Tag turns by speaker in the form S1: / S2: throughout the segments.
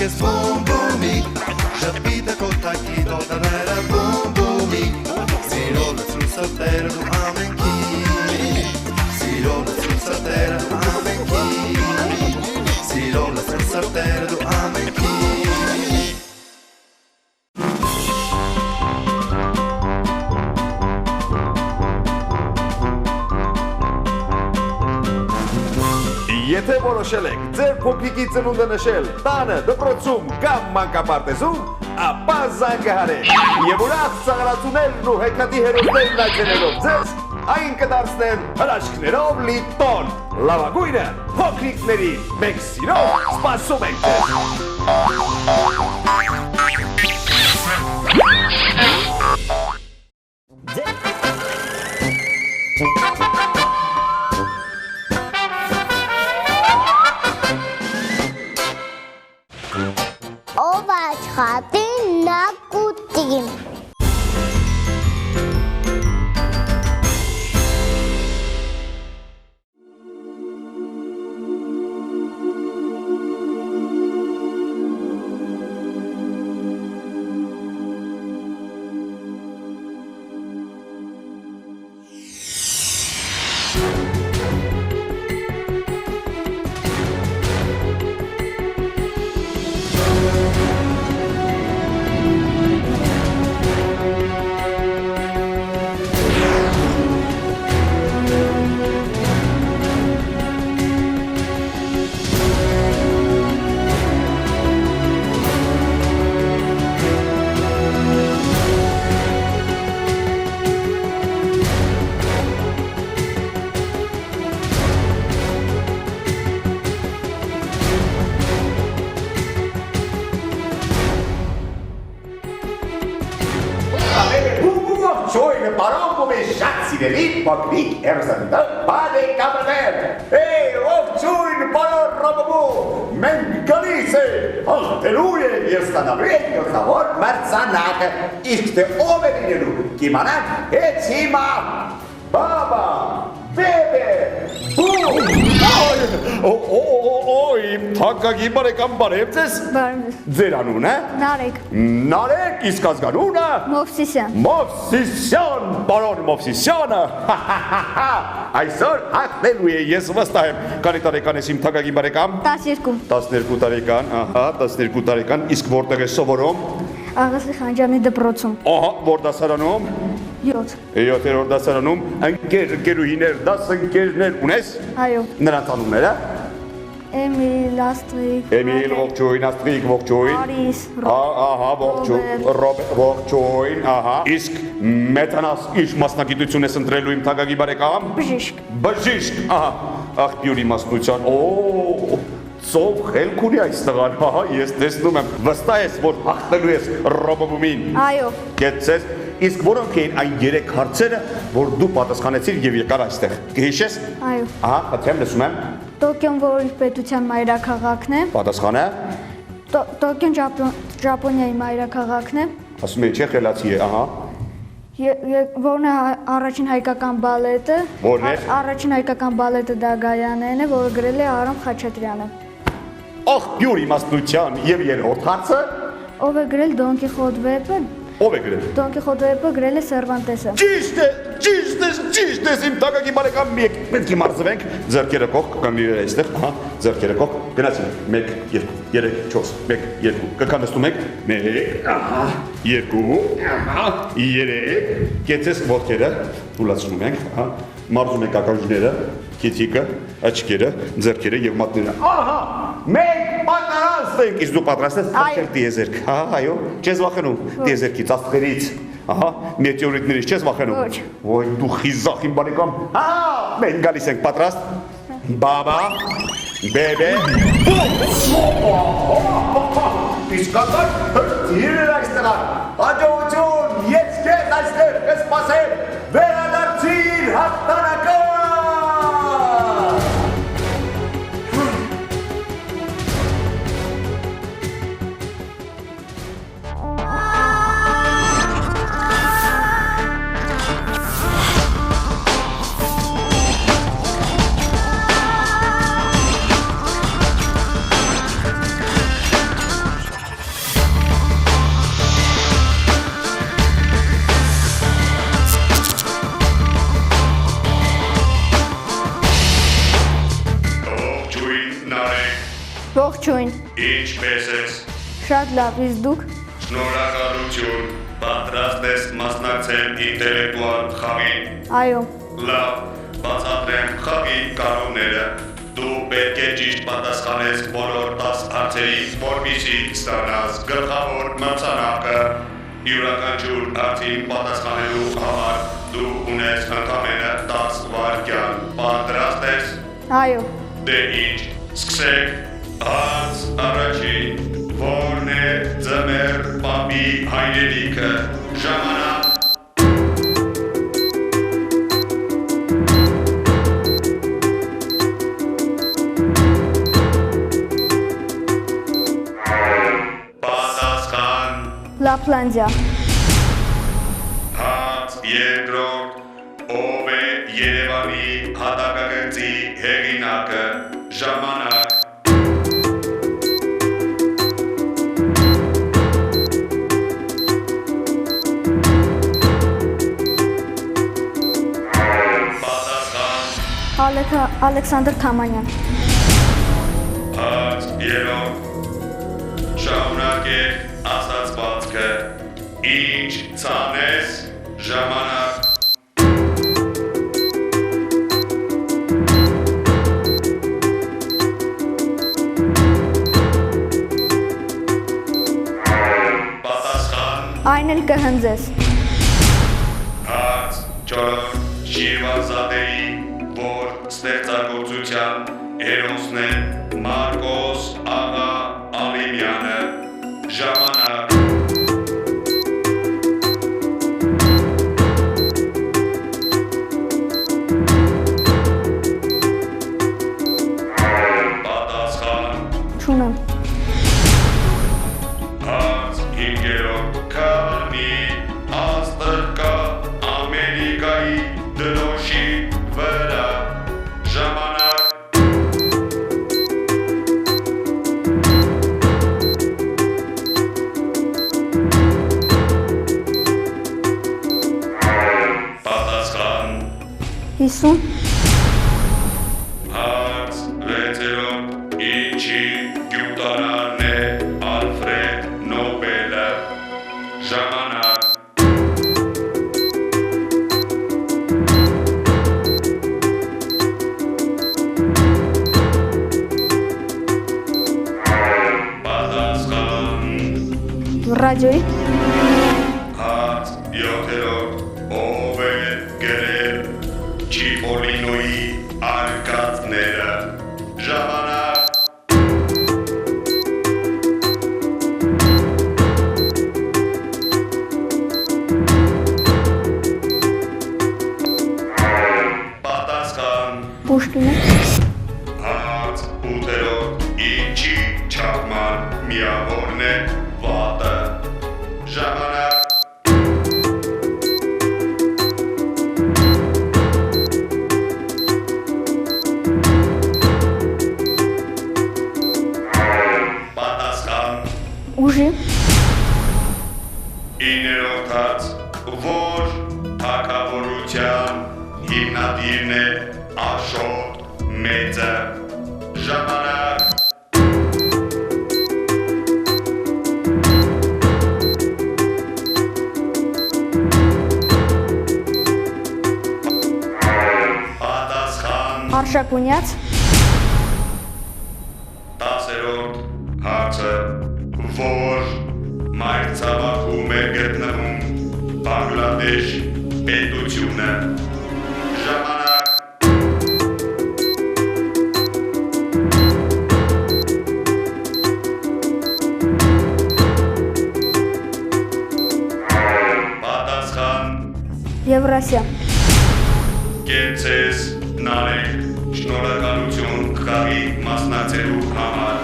S1: ես բումբումի Ժպիտը կոտակի դոտաները բումբումի Սիրո լծրու սրտերը դու ամենքի Սիրո լծրու սրտերը դու ամենքի Սիրո լծրու սրտերը դու ամենքի
S2: Եթե որոշել եք ձեր փոքրիկի ծնունդը նշել տանը, դպրոցում կամ մանկապարտեզում, ապա զանգահարեք եւ ուրախ ծաղրացուներն ու հեքիաթի հերոսներն այցելելով ձեզ այն կդարձնեն հրաշքներով լի տոն։ Լավագույնը փոքրիկների մենք սիրով սպասում ենք
S3: Խատին նակուտին
S2: Փոքրիկ հերոսանիտը բարեկամներ ողջույն պարոն Ռոբոբու մենք գալիս ենք հաղթելու ենք եւ ստանալու ենք գլխավոր մրցանակը իսկ թե ով է լինելու կիմանանք հենց հիմա բաբա բեբե Օй, թանկագին բարեկամ բարև ձեզ ձեր անունը
S4: Նարեկ
S2: Նարեկ իսկ ազգանունը
S4: Մովսիսյան
S2: Մովսիսյան պարոն Մովսիսյանը այսօր հաղթելու է ես վստահ եմ քանի տարեկան ես իմ թանկագին բարեկամ 12 տարեկան 12 տարեկան իսկ որտեղ ես սովորում
S4: Աղասի Խանջյանի դպրոցում
S2: Ահա որ դասարանում 7-րդ դասարանում ընկերուհիներ դասընկերներ ունես
S4: Այո
S2: նրանց անունները
S4: Էմիլ Աստրիկ
S2: Էմիլ ողջույն Աստրիկ ողջույն
S4: Արիս
S2: ահա ողջույն Ռոբերտ ողջույն ահա իսկ մեծանաս ինչ մասնագիտություն ես ընտրելու իմ թանկագին բարեկամ բժիշկ ահա աղբյուրի մասնության Ծով խելք ունի այս տղան, ահա ես տեսնում եմ, վստահ ես, որ հաղթելու ես Ռոբոբումին։
S4: Այո։
S2: Կեցես, իսկ որոնք էին այն 3 հարցերը, որ դու պատասխանեցիր եւ եկար այստեղ։ Կհիշես։
S4: Այո։
S2: Ահա, խնդրեմ, լսում եմ։
S4: Տոկիոն որի պետության մայրաքաղաքն է։
S2: Պատասխանը։
S4: Տոկիոն Ճապոնիայի մայրաքաղաքն է։
S2: Ասում եմ, չէ, խելացի է, ահա։
S4: Որն է առաջին հայկական բալետը։
S2: Որն է։
S4: Առաջին հայկական բալետը Դագայանեն է, որը գրել է Արամ Խաչատրյանը։
S2: Աղբյուր իմաստնության եւ երրորդ հարցը։
S4: Ով է գրել Դոն Կիխոտ վեպը։
S2: Ով է գրել։
S4: Դոն Կիխոտ վեպը գրել է Սերվանտեսը։
S2: Ճիշտ է, իմ թանկագին բարեկամ, պետք է մարզվենք, ձեռքերը կողք, կամ իրեր այստեղ, ահա, ձեռքերը կողք, գնացինք, 1, 2, 3, 4, 1, 2, կքանդստում եք, 1, ահա, 2, ահա, 3, կեցես ոտքերը, թուլացնում ենք, ահա, մարզում ենք ակաժները, քիթիկը, աչքերը, ձեռքերը եւ մատները, ահա, մենք պատրաստ ենք, իսկ դու պատրաստ ես, ախր դիեզերք, ահա, այո, չես վախենում դիեզերքից, աստղերից, ահա, մետեորիտներից չես վախենում, ոյ, դու խիզախ իմ բարեկամ, ահա, մենք գալիս ենք պատրաստ, բաբա, բեբե, իսկական հրտիր էր այստեղ, հաջողություն, ես քեզ այստեղ կսպասեմ, վերադարձիր հաղթանակը Նարեկ
S4: Ողջույն։
S2: ինչպես ես
S4: Շատ լավ, իսկ դուք։
S2: Շնորհակալություն պատրաստ ես մասնակցել ինտելեկտուալ խաղին
S4: Այո։
S2: Լավ բացատրեմ խաղի կանոնները Դու պետք է ճիշտ պատասխանես բոլոր 10 հարցերին, որպեսզի ստանաս գլխավոր մրցանակը։ Յուրաքանչյուր հարցին պատասխանելու համար դու ունես ընդամենը 10 վայրկյան։ Պատրաստ ես։
S4: Այո։
S2: Դե ինչ, սկսենք։ Հարց առաջին, որն է ձմեռ պապի հայրենիքը։ Ժամանակ։
S4: Լապլանդիա։
S2: Հարց երկրորդ, ով է Երևանի հատակագծի հեղինակը։ Ժամանակ։ Պատասխան։
S4: Ալեքսանդր Թամանյան։
S2: Հարց երրորդ, շարունակեք ասացվածքը, ինչ ցանես, ժամանակ։ Պատասխան։
S4: Այն էլ կհնձես։
S2: Հարց չորրորդ, Շիրվանզադեի, որ ստեղծագործության հերոսն է Մարկոս աղա Ալիմյանը։ Ժամանակ։ Պատասխան։
S4: Չունեմ։
S2: Հարց հինգերորդ, քանի աստղ կա Ամերիկայի դնոշի վրա։ Ժամանակ։ Պատասխան։
S4: 50։
S2: Հարց վեցերորդ, ինչի գյուտանարն է Ալֆրեդ Նոբելը։ Ժամանակ։ Պատասխան։
S4: Ռադիոյի։
S2: Հարց յոթերորդ, ով է գրել Չիպոլինոյի արկածները։ Ժամանակ։ Պատասխան։
S4: Պուշկինը։
S2: Հարց ութերորդ, ինչի չափման միավորն է վատը։ Ժամանակ։ Պատասխան։
S4: Ուժի։
S2: Իներորդ հարց, որ թագավորության հիմնադիրն է Աշոտ Մեծը։ Ժամանակ։ Պատասխան։
S4: Արշակունյաց։
S2: 10-րդ հարցը, որ մայրցավաքում է գտնվում Բանգլադեշ պետությունը։ Ժամանակ։ Պատասխան։
S4: Եվրասիա։
S2: Կեցես Նարեկ, շնորհակալություն խաղի մասնակցելու համար։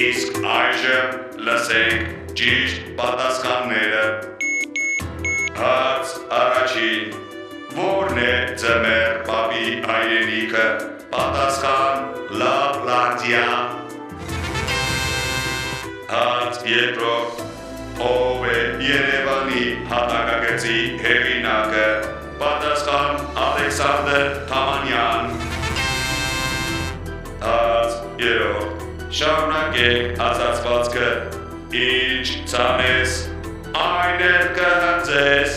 S2: Իսկ այժմ լսենք ճիշտ պատասխանները։ Հարց առաջին, որն է ձմեռ պապի հայրենիքը։ Պատասխան՝ Լապլանդիա։ Հարց երկրորդ, ով է Երևանի հատակագծի ուղերձի հեղինակը պատասխան Ալեքսանդր Թամանյան Հաց երորդ շարունակեք ասացվածքը ինչ ցանես այն էլ կհնձես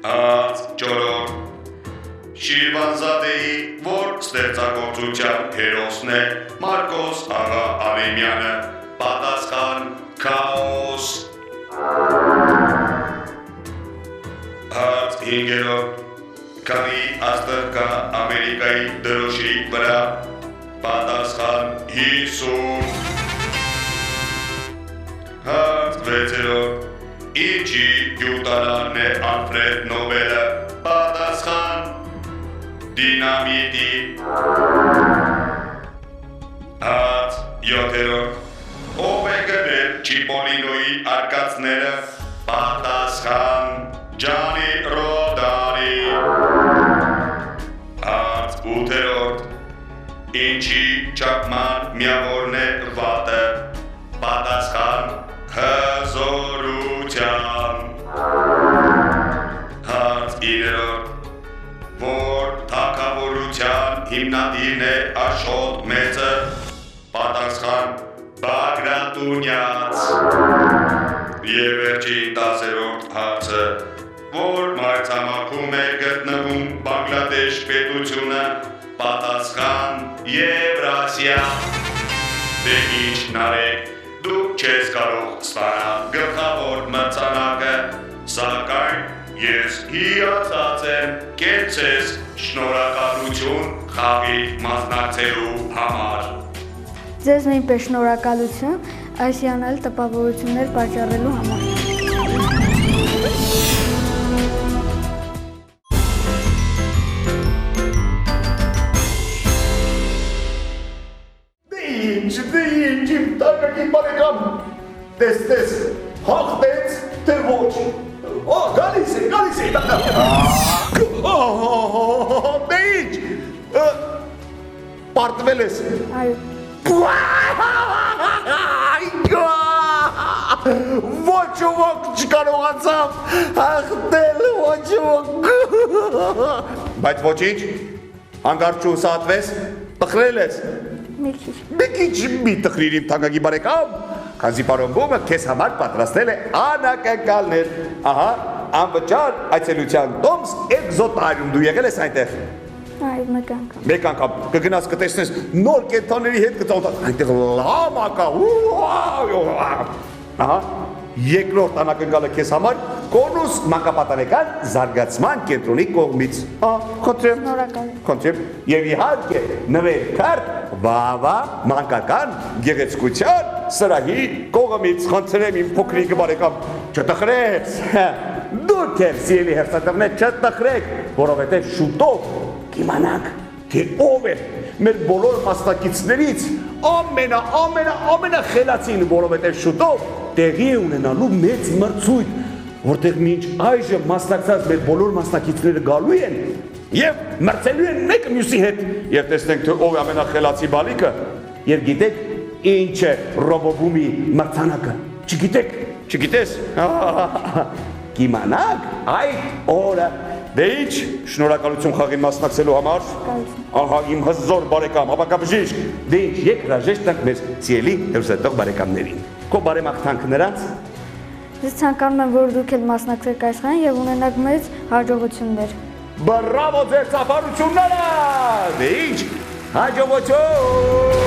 S2: Հաց չորրորդ Շիրվանզադեի որ ստեղծագործության հերոսն է Մարկոս աղա Արեմյանը պատասխան քաոս Հաց հինգերորդ Քանի աստղ կա Ամերիկայի դրոշի վրա պատասխան 50 Հաց վեցերորդ Ինչի գյուտարանն է Ալֆրեդ Նոբելը պատասխան Դինամիտի Հաց յոթերորդ Ով է գնել Չիպոլինոյի արկածները պատասխան Ջանի Ռոդանի Հաց ութերորդ Ինչի չափման միավորն է վատը պատասխան հզորության Հաց իներորդ Որ թագավորության հիմնադիրն է Աշոտ մեծը պատասխան Բագրատունյաց Եվ վերջին 10-րդ հարցը Որ մայրցամաքում է գտնվում Բանգլադեշ պետությունը պատասխան Եվրասիա Դե ինչ նարեք դուք չես կարող ստանալ գլխավոր մրցանակը Սակայն ես հիացած եմ կեցես շնորհակալություն խաղի մասնակցելու համար
S4: Ձեզ նույնպես շնորհակալություն այսյան էլ տպավորություններ պատճառելու համար
S2: Դե ինչ իմ տակակի բարեկամ Տես հաղթեց թե ոչ Գալիս է Դե ինչ Պարտվել ես Ոչ ոք չկարողացավ հաղթել ոչ ոք Բայց ոչինչ հանգարտ չուսատվես տխրել ես Մի քիչ մի տխրիր իմ թանկագին բարեկամ Քանզի պարոն Բոմը քեզ համար պատրաստել է անակնկալներ Ահա անվճար այցելության տոմս էկզոտարիում դու եղել ես այնտեղ
S4: Այո,
S2: մեկ անգամ կգնաս կտեսնես նոր կենդանիների հետ կծանոթանաս այնտեղ լամա կա Ահա երկրորդ անակնկալը քեզ համար կոնուս մանկապատանեկան զարգացման կենտրոնի կողմից Խնդրեմ Եվ իհարկե նվեր քարտ վավա մանկական գեղեցկության սրահի կողմից խնդրեմ իմ փոքրիկ բարեկամ չտխրես դուք եք սիրելի հերթատրներ չտխրեք որովհետև շուտով կիմանանք թե ով է մեր բոլոր մասնակիցներից ամենա խելացին որովհետև շուտով տեղի է ունենալու մեծ մրցույթ որտեղ մինչ այժմ մասնակցած մեր բոլոր մասնակիցները գալու են եւ մրցելու են մեկը մյուսի հետ եւ տեսնենք թե ով է ամենախելացի բալիկը եւ գիտեք ինչ է ռոբոբումի մրցանակը չգիտես կիմանաք այդ օրը դե ինչ շնորհակալություն խաղին մասնակցելու համար ահա իմ հզոր բարեկամ ապակաբժիշկ դե ինչ եկ հրաժեշտ տանք մեր սիրելի հերոսատող բարեկամներին քո բարեմաղթանք նրանց
S4: Ես ցանկանում եմ որ դուք էլ մասնակցեք այս խաղին եւ ունենաք մեծ հաջողություններ
S2: Բրավո ձեր ծափարությունները դե ինչ հաջողություն